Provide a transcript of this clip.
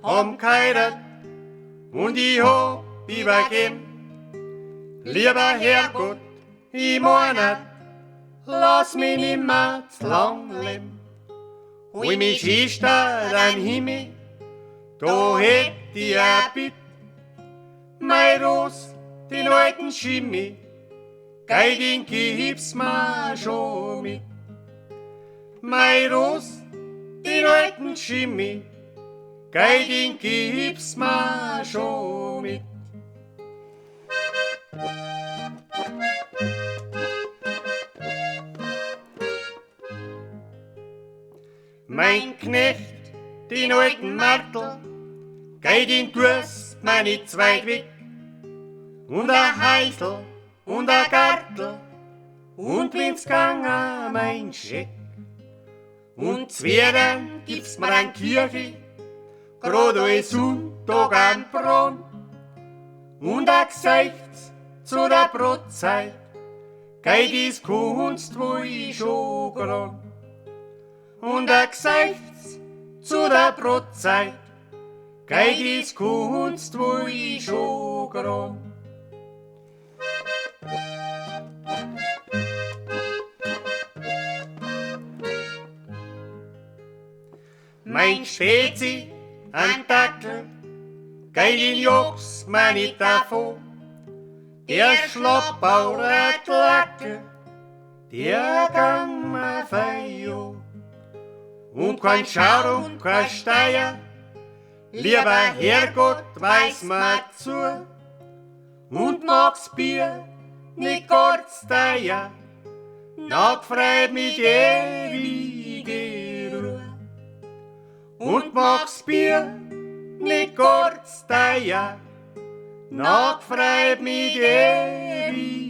haben geheiratet und ich hab übergeben. Lieber Herrgott, ich meine, lass mich nimmer zu lang leben. Hol mich Schwester an Himmel, da hätt ich a Bitt. Mein Ros, den alten Schimmi, gei den gib's mir schon mit. Mein Ros, den alten Schimmi, gei den gib's mir schon mit. Mein Knecht, den alten Martel, gei den tust mir nicht zweit weg. Und a Heisel und a Gartel, und wenn's gangen mein Scheck. Und Zwerdern gibt's mir an Kirche, grad als Sonntag am Bronn. Und a Gseufz zu der Brotzeit, gei dies Kunst, wo ich schon grad. Und a Gseufz zu der Brotzeit, gei dies Kunst, wo ich schon grad. Mein Spezi an Dackel, gei den jag's mir nicht davon. Der Schlappauer Glacke, der gang mir feio. Und kein Schau und kein Steier, lieber Herrgott weiß mir zu. Und mag's Bier nicht kurz teuer, noch freut mich die ewige Ruhe. Und mag's Bier nicht kurz teuer, noch freut mich die ewige Ruhe.